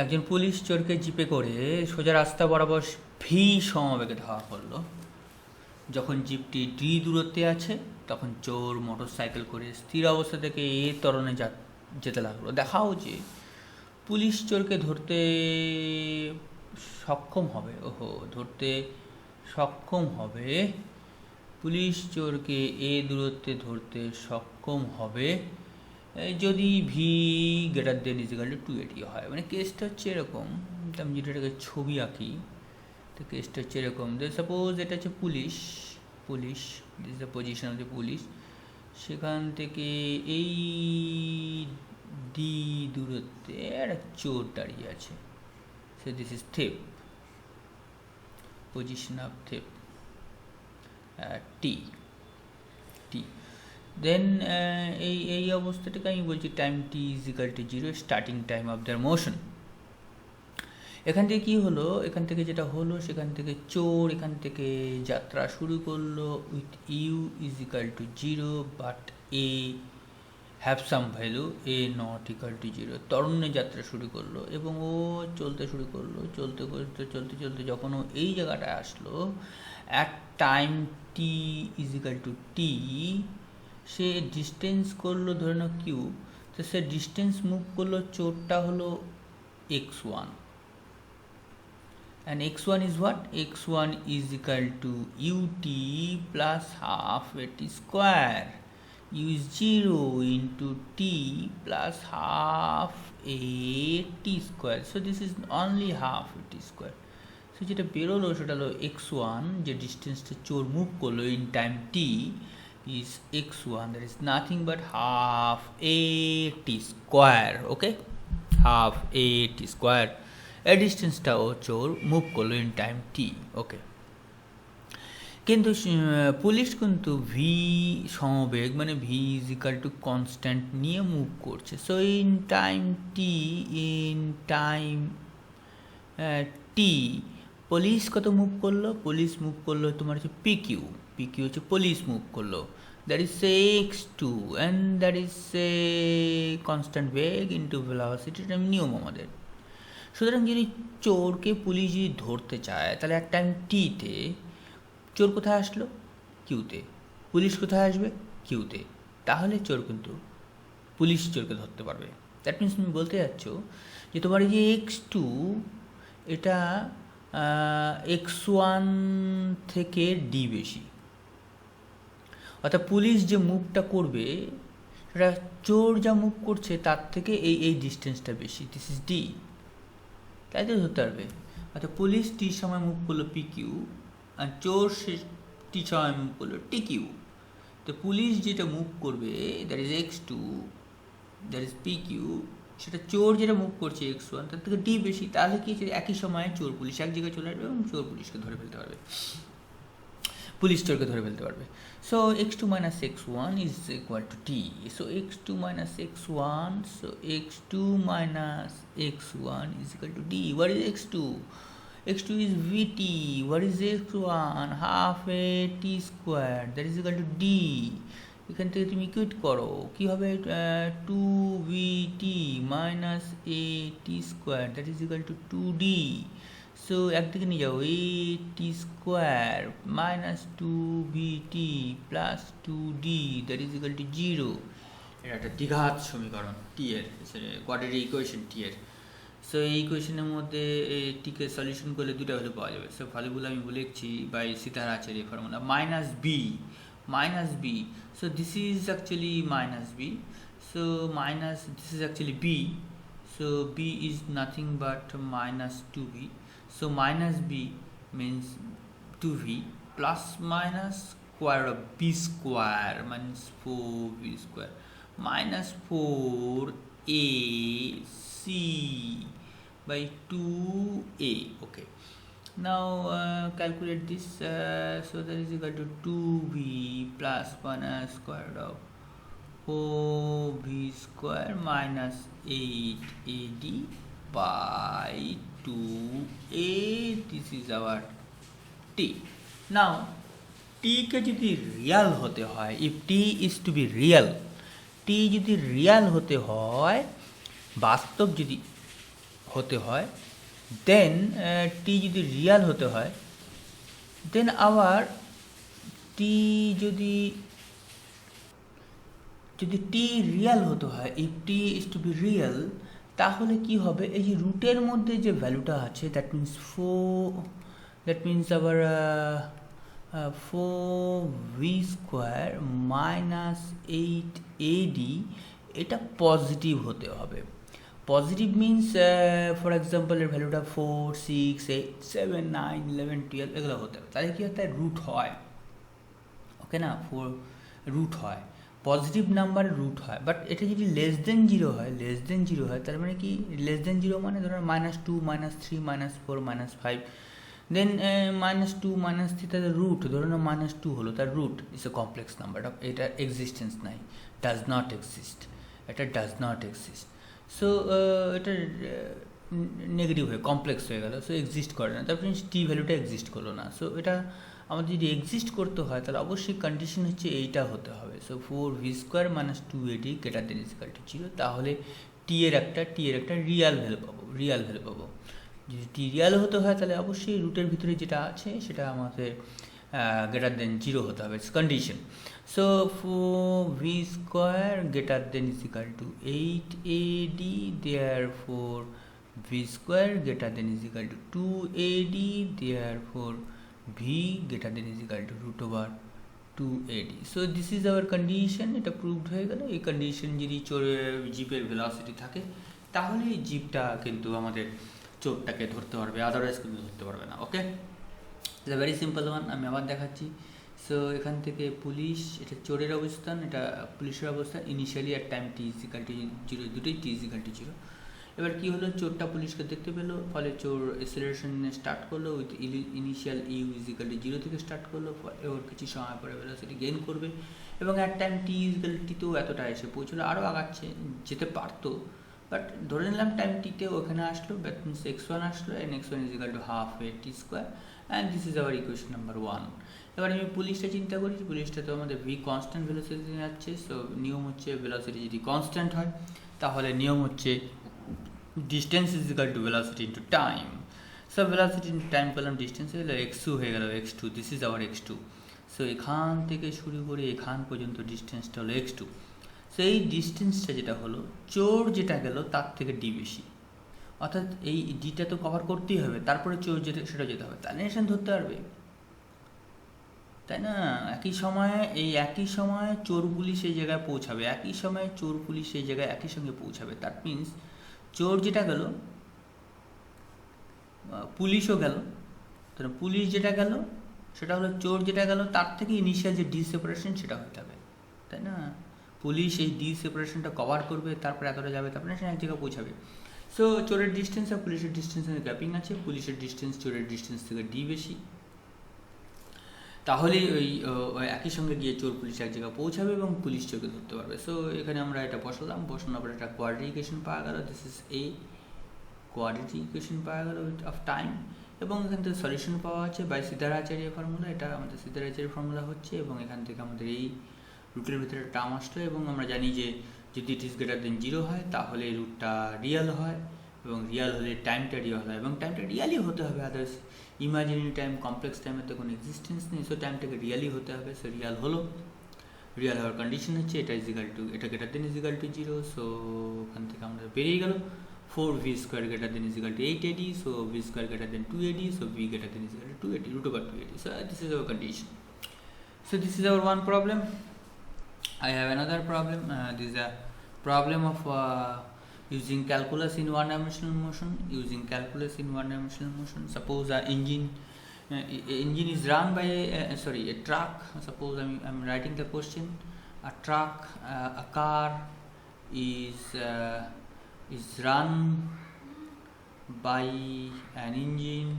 একজন পুলিশ চোরকে জিপে করে সোজা রাস্তা বরাবর ভি সমবেগে ধাওয়া করলো। যখন জিপটি ডি দূরত্বে আছে তখন চোর মোটরসাইকেল করে স্থির অবস্থা থেকে এ ত্বরণে যেতে লাগলো। দেখাও যে পুলিশ চোরকে ধরতে সক্ষম হবে। পুলিশ চোরকে এ দূরত্বে ধরতে সক্ষম হবে যদি V greater than equal to 280 হয়। মানে কেসটা হচ্ছে এরকম, আমি যেটা এটাকে ছবি আঁকি, তো কেসটা হচ্ছে এরকম। সাপোজ এটা হচ্ছে police, this is the position of the police. সেখান থেকে এই ডি দূরত্বে একটা চোর দাঁড়িয়ে আছে। So this is thief, position of thief T. Then এই অবস্থাটাকে আমি বলছি time T is equal to 0, starting time of their motion. এখান থেকে কী হলো, এখান থেকে যেটা হলো, সেখান থেকে চোর এখান থেকে যাত্রা শুরু করলো with U is equal to 0 but A have some value A not equal to 0। তরুণে যাত্রা শুরু করলো এবং ও চলতে শুরু করলো। চলতে যখন ও এই জায়গাটায় আসলো at time T is equal two T, say distance করলো ধরে নাও কিউ। তো সে ডিস্টেন্স মুভ করলো, চোরটা হলো x1 and x1 is what? x1 is equal to ut plus half at square. U is 0 into t plus half a t square. So this is only half a t square. So যেটা বেরোলো সেটা হলো x1, যে ডিস্টেন্সটা চোর move করলো in time t is x1, that is nothing but half a t square. Okay, half a t square. এই ডিস্টেন্সটা ও চোর মুভ করলো ইন টাইম টি। ওকে, কিন্তু পুলিশ কিন্তু ভি সমবেগ মানে V is equal to constant নিয়ে মুভ করছে। So in time T police কত মুভ করলো? পুলিশ মুভ করলো তোমার হচ্ছে পিকিউ হচ্ছে পুলিশ মুভ করলো, that is x2 and that is constant beg into velocity, এটা নিয়ম আমাদের। সুতরাং যদি চোরকে পুলিশ যদি ধরতে চায় তাহলে এক টাইম টিতে চোর কোথায় আসলো? কিউতে। পুলিশ কোথায় আসবে? কিউতে। তাহলে চোর কিন্তু পুলিশ চোরকে ধরতে পারবে। দ্যাট মিনস তুমি বলতে যাচ্ছ যে তোমার এই যে x2 এটা x1 থেকে ডি বেশি, অর্থাৎ পুলিশ যে মুভটা করবে সেটা চোর যা মুভ করছে তার থেকে এই ডিস্টেন্সটা বেশি, দিস ইজ ডি। তাই তো ধরতে পারবে। অর্থাৎ পুলিশ টির সময় মুভ করলো পি কিউ আর চোর সে টি সময় মুভ করলো টি কিউ। তো পুলিশ যেটা মুভ করবে that is x2, that is P Q, সেটা চোর যেটা মুভ করছে x1 তার থেকে ডি বেশি। তাহলে কি একই সময়ে চোর পুলিশ এক জায়গায় চলে আসবে এবং চোর পুলিশকে ধরে ফেলতে পারবে, পুলিশ চোরকে ধরে ফেলতে পারবে। So x2 minus x1 is equal to t. So x2 minus x1, so x2 minus x1 is equal to d. What is x2? x2 is vt. What is x1? Half a t square, that is equal to d. এখান থেকে তুমি equate করো, কি হবে? 2vt minus a t square, that is equal to 2d. So একদিকে নিয়ে যাও, a T square minus 2vt plus 2d that is equal to 0। এটা একটা দ্বিঘাত সমীকরণ টি এর, কোয়াড্রেটিক ইকুয়েশন টি এর। সো এই ইকুয়েশনের মধ্যে টিকে সলিউশন করলে দুটো ভ্যালু পাওয়া যাবে। সো ভ্যালুগুলো আমি লিখছি by Sridhar Acharya formula, minus B. So this is actually minus B, so minus this is actually B, so B is nothing but minus 2v. So minus b means 2v plus minus square of b square minus 4v square minus 4ac by 2a. Okay, now calculate this. So that is equal to 2v plus minus square root of 4v square minus 8ad by 2a. This is our t. Now t কে যদি Real হতে হয়, if t is to be real, t যদি Real হতে হয়, বাস্তব যদি হতে হয়, দেন টি যদি রিয়াল হতে হয়, দেন আবার টি যদি যদি টি রিয়াল হতে হয়, if T is to be real, তাহলে কি হবে, এই যে রুটের মধ্যে যে ভ্যালুটা আছে, দ্যাট মিন্স আবার 4v² মাইনাস 8ad, এটা পজিটিভ হতে হবে। পজিটিভ মিন্স ফর এক্সাম্পল এর ভ্যালুটা 4, 6, 8, 7, 9, 11, 12 এগুলো হতে হবে, তাহলে কি হতে হয়, রুট হয়, ওকে না, 4 রুট হয়, পজিটিভ নাম্বার রুট হয়। বাট এটা যদি লেস দেন জিরো হয়, তার মানে কি, লেস দেন জিরো মানে ধরুন -2, -3, -4, -5, দেন -2, -3 তাদের রুট, ধরুন -2 হলো, তার রুট ইস এ কমপ্লেক্স নাম্বার, এটা এক্সিস্টেন্স নাই, ডাজ নট এক্সিস্ট, এটা ডাজ নট এক্সিস্ট। সো এটা নেগেটিভ হয়ে কমপ্লেক্স হয়ে গেল, সো এক্সিস্ট করে না, তারপরে টি ভ্যালুটা এক্সিস্ট করলো না। সো এটা আমাদের যদি এক্সিস্ট করতে হয়, তাহলে অবশ্যই কন্ডিশন হচ্ছে এইটা হতে হবে। সো 4v² - 2ad > 0, তাহলে টি এর একটা রিয়াল ভ্যালু পাবো। যদি টি রিয়াল হতে হয়, তাহলে অবশ্যই রুটের ভিতরে যেটা আছে সেটা আমাদের > 0 হতে হবে, it's condition. So 4v² > 8ad, therefore v² > 2ad, therefore v > √2ad. So this is our condition, এটা প্রুভড হয়ে গেল। এই কন্ডিশন যদি জিপের ভেলোসিটি থাকে, তাহলে এই জিপটা কিন্তু আমাদের চোরটাকে ধরতে পারবে, আদারওয়াইজ কিন্তু ধরতে পারবে না। ওকে, ইটস ভেরি সিম্পল ওয়ান, আমি আবার দেখাচ্ছি। সো এখান থেকে পুলিশ, এটা চোরের অবস্থান, এটা পুলিশের অবস্থান, ইনিশিয়ালি অ্যাট টাইম t = 0, দুটোই t = 0। এবার কি হলো, চোরটা পুলিশকে দেখতে পেলো, ফলে চোর এক্সেলারেশন স্টার্ট করলো উইথ ইনিশিয়াল u = 0 থেকে স্টার্ট করলো, ওর কিছু সময় পরে ভেলোসিটি গেইন করবে, এবং অ্যাট টাইম t = তো এতটা এসে পৌঁছলো, আরও আগাচ্ছে, যেতে পারতো, বাট ধরে নিলাম টাইম টিতে ওখানে আসলো, দ্যাট মিনস x1 আসলো, and x1 = ½ t², and this is our equation number 1। এবার আমি পুলিশটা চিন্তা করি, পুলিশটা তো আমাদের v কনস্ট্যান্ট ভেলোসিটি যাচ্ছে, সো নিয়ম হচ্ছে ভেলোসিটি যদি কনস্ট্যান্ট হয়, তাহলে নিয়ম হচ্ছে distance is equal to velocity into time. So velocity into time পেলাম, ডিস্টেন্স হলো x2 হয়ে গেল, x2, this is our x2। So এখান থেকে শুরু করে এখান পর্যন্ত ডিস্টেন্সটা হলো x2। সো এই ডিস্টেন্সটা যেটা হলো, চোর যেটা গেল তার থেকে ডি বেশি, অর্থাৎ এই ডিটা তো কভার করতেই হবে, তারপরে চোর যেটা সেটা যেতে হবে, তাহলে নিশান ধরতে পারবে, তাই না? একই সময়ে চোরগুলি সেই জায়গায় পৌঁছাবে, একই সময়ে চোরগুলি সেই জায়গায় একই সঙ্গে পৌঁছাবে, দ্যাট মিনস চোর যেটা গেল, পুলিশও গেল, তাহলে পুলিশ যেটা গেল সেটা হলো, চোর যেটা গেল তার থেকে ইনিশিয়াল যে ডি সেপারেশন সেটা হতে হবে, তাই না? পুলিশ এই ডি সেপারেশনটা কভার করবে, তারপরে এতটা যাবে, তারপরে সে এক জায়গায় পৌঁছাবে। সো চোরের ডিস্টেন্স আর পুলিশের ডিস্টেন্সের গ্যাপিং আছে, পুলিশের ডিস্টেন্স চোরের ডিস্টেন্স থেকে ডি বেশি, তাহলে ওই একই সঙ্গে গিয়ে চোর পুলিশ এক জায়গায় পৌঁছাবে এবং পুলিশ চোরকে ধরতে পারবে। সো এখানে আমরা এটা বসানোর পরে একটা কোয়াড্রেটিক ইকুয়েশন পাওয়া গেল, this is a quadratic equation পাওয়া গেল অফ টাইম, এবং এখান থেকে সলিউশন পাওয়া আছে বাই সিদ্ধারাচার্য ফর্মুলা, এটা আমাদের সিদ্ধারাচার্য ফর্মুলা হচ্ছে, এবং এখান থেকে আমাদের এই রুটের ভিতরে টার্ম আসলো, এবং আমরা জানি যে যদি ইট ইজ > 0 হয়, তাহলে রুটটা রিয়াল হয়, এবং রিয়াল হলে টাইমটা রিয়াল হয়, এবং টাইমটা রিয়ালই হতে হবে, আদার্স ইমাজিনারি টাইম, কমপ্লেক্স টাইমের তো কোনো এক্সিস্টেন্স নেই। সো টাইমটাকে রিয়ালই হতে হবে, সো রিয়াল হলো, রিয়াল হওয়ার কন্ডিশন হচ্ছে এটা এটা > 0। সো ওখান থেকে আমাদের বেরিয়ে গেল 4v² > 8ad, so v² > 2ad, so v > 2ad, √2ad. So this is our condition. So this is our one problem. I have another problem. This is a problem of using calculus in one-dimensional motion. Suppose an engine is run by a truck. Suppose I'm writing the question. A truck, a car is run by an engine,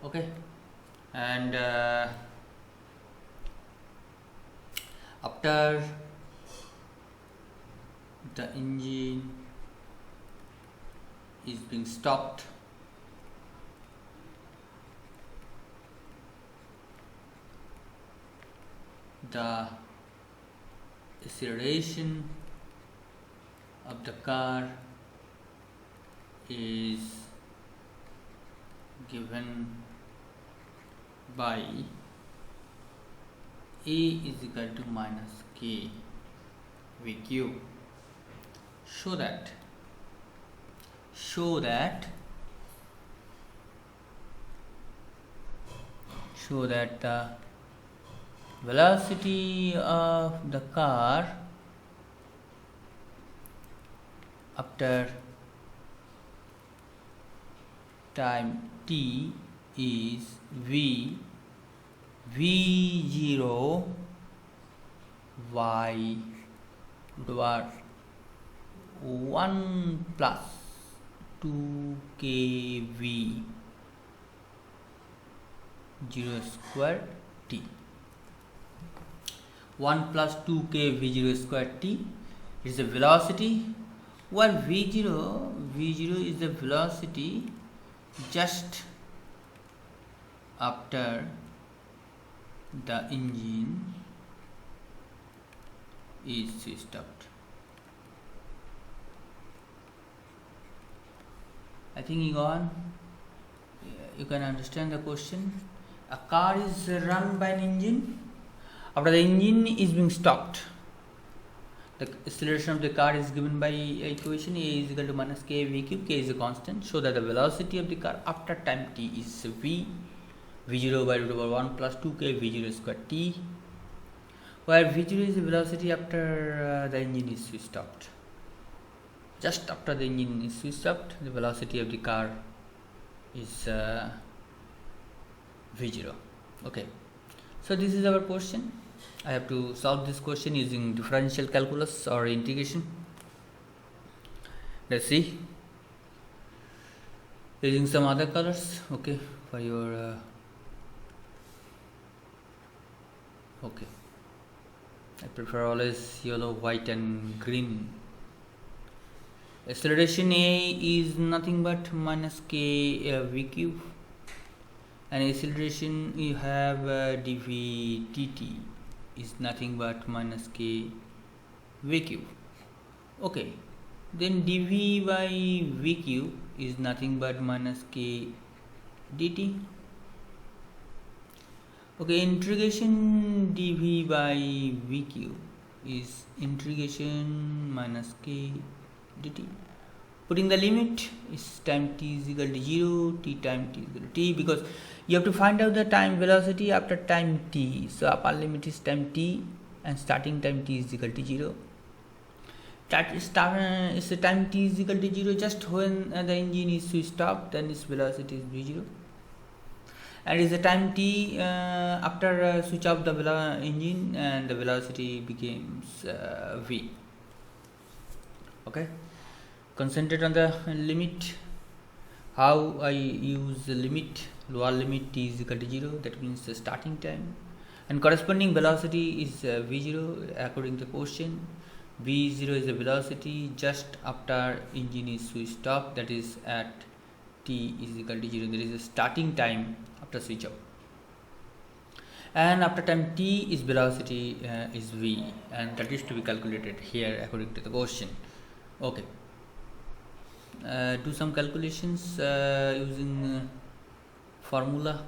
okay, and after the engine is being stopped, the acceleration of the car is given by A is equal to minus K VQ. Show that the velocity of the car after time t is v0 y bar 1 plus 2kv 0 square t. 1 plus 2k v0 square t is the velocity, where v0 is the velocity just after the engine is switched out. I think you can understand the question. A car is run by an engine. After the engine is being stopped, the acceleration of the car is given by equation A is equal to minus k v cube. K is a constant. So that the velocity of the car after time t is v0 by root over 1 plus 2k v0 square t, where v0 is the velocity after the engine is switched out. Just after the engine is switched out, the velocity of the car is v0. Okay, so this is our question. I have to solve this question using differential calculus or integration. Let's see, using some other colors. Okay, for your okay, I prefer always yellow, white and green. Acceleration A is nothing but minus k v cube, and acceleration you have dv dt is nothing but minus k v cube. Okay, then dv by v cube is nothing but minus k dt. Okay, integration dv by v cube is integration minus k dt. Putting the limit is time t is equal to 0, t time t is equal to t, because you have to find out the time velocity after time t. So upper limit is time t and starting time t is equal to 0. That is the time t is equal to 0 just when the engine is switched off, then its velocity is v0. And is the time t after switch off the engine, and the velocity becomes v. Okay, concentrate on the limit. How I use the limit, lower limit t is equal to 0, that means the starting time, and corresponding velocity is v0 according to the question. v0 is the velocity just after engine is switched off, that is at t is equal to 0. There is a starting time after switch off, and after time t is velocity is v, and that is to be calculated here according to the question. Okay, do some calculations using formula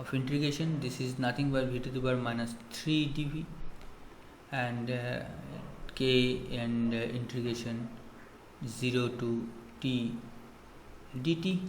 of integration. This is nothing but v to the power minus 3 dv, and k and integration 0 to t dt.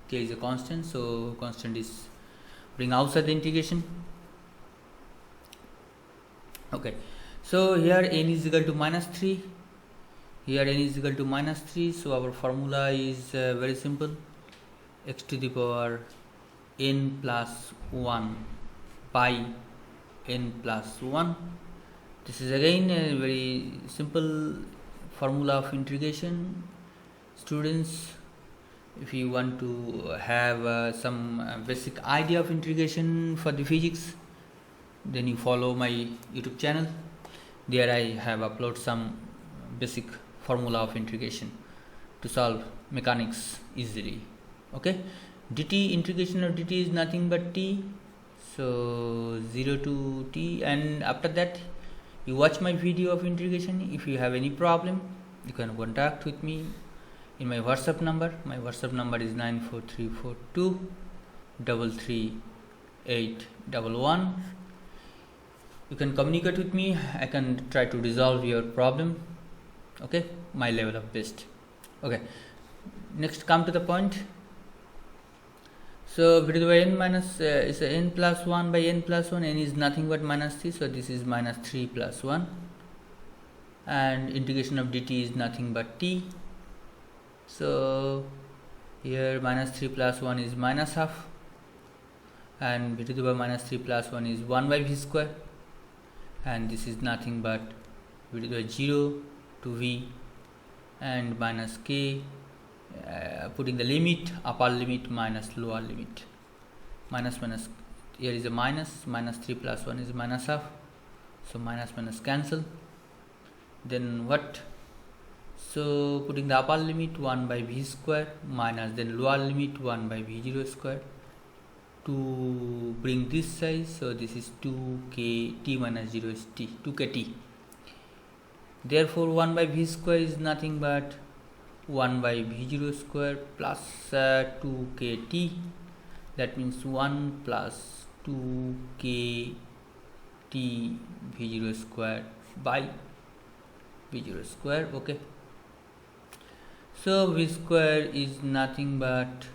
K is a constant, so constant is bring outside the integration. Okay, so here n is equal to minus 3, here n is equal to minus 3, so our formula is very simple: x to the power n plus 1 by n plus 1. This is again a very simple formula of integration. Students, if you want to have some basic idea of integration for the physics, then you follow my YouTube channel. There I have uploaded some basic formula of integration to solve mechanics easily. Okay, dt, integration of dt is nothing but t, so 0 to t, and after that you watch my video of integration. If you have any problem, you can contact with me in my WhatsApp number. My WhatsApp number is 94342 33811. You can communicate with me. I can try to resolve your problem. Okay, my level of best. Okay, next come to the point. So v to the power n minus is n plus 1 by n plus 1. N is nothing but minus 3, so this is minus 3 plus 1, and integration of dt is nothing but t. So here minus 3 plus 1 is minus half, and v to the power minus 3 plus 1 is 1 by v square, and this is nothing but v to the power 0 to v and minus k, putting the limit, upper limit minus lower limit, minus minus, here is a minus 3 plus 1 is minus half, so minus minus cancel. Then what? So putting the upper limit 1 by v square minus then lower limit 1 by v0 square to bring this size, so this is 2k t minus 0 is t, 2k t. Therefore 1 by v square is nothing but 1 by v0 square plus 2k t, that means 1 plus 2k t v0 square by v0 square. Okay, so v square is nothing but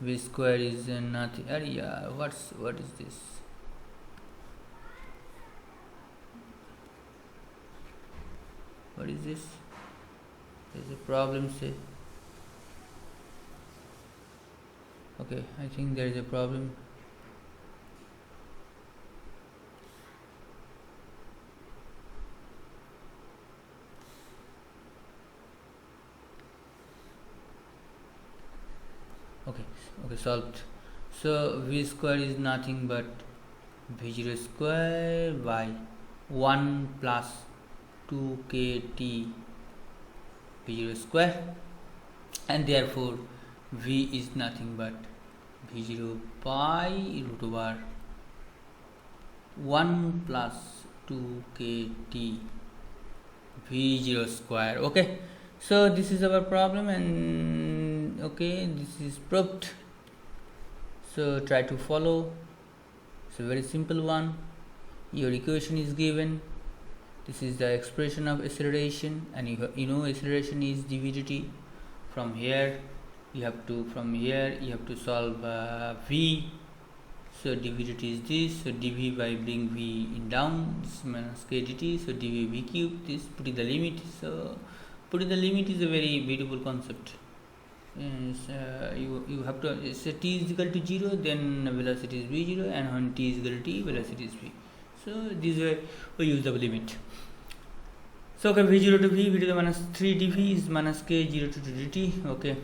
v square is nothing. Yeah, what is this? What is this? There's a problem, say. Okay, I think there is a problem. Okay, solved. So v square is nothing but v0 square by 1 plus 2k t v0 square, and therefore v is nothing but v0 by root over 1 plus 2k t v0 square. Okay, so this is our problem, and okay, this is proved. So try to follow. It's a very simple one. Your equation is given. This is the expression of acceleration, and you know acceleration is dv dt. From here you have to solve v. So dv dt is this. So dv by bring v in down, this minus k dt. So dv v cube. This putting the limit. So putting the limit is a very beautiful concept. You have to say t is equal to 0, then velocity is v0, and when t is equal to t, velocity is v. So this way we use the limit. So okay, v0 to v to the minus 3 dv is minus k 0 to 2 dt. Okay,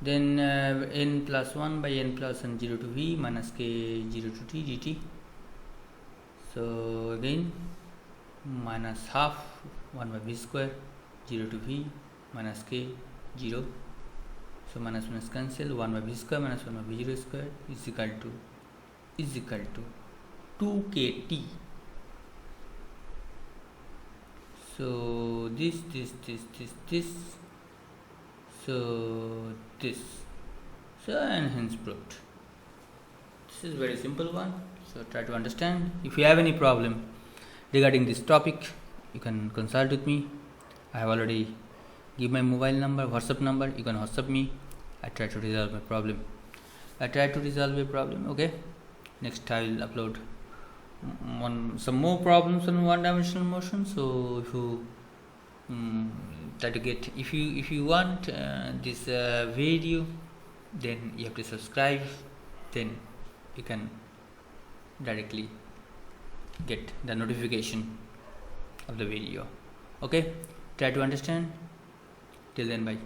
then n plus 1 by n plus 1 0 to v minus k 0 to t dt. So again minus half 1 by v square 0 to v minus k 0. So minus minus cancel, 1 by v square minus 1 by v0 square is equal to 2kt. So this, so this, so and hence proved. This is very simple one. So try to understand. If you have any problem regarding this topic, you can consult with me. I have already give my mobile number, WhatsApp number. You can WhatsApp me. I try to resolve my problem. Okay, next I will upload some more problems on one-dimensional motion. So if you try to get, if you want this video, then you have to subscribe. Then you can directly get the notification of the video. Okay, try to understand. Till then, bye.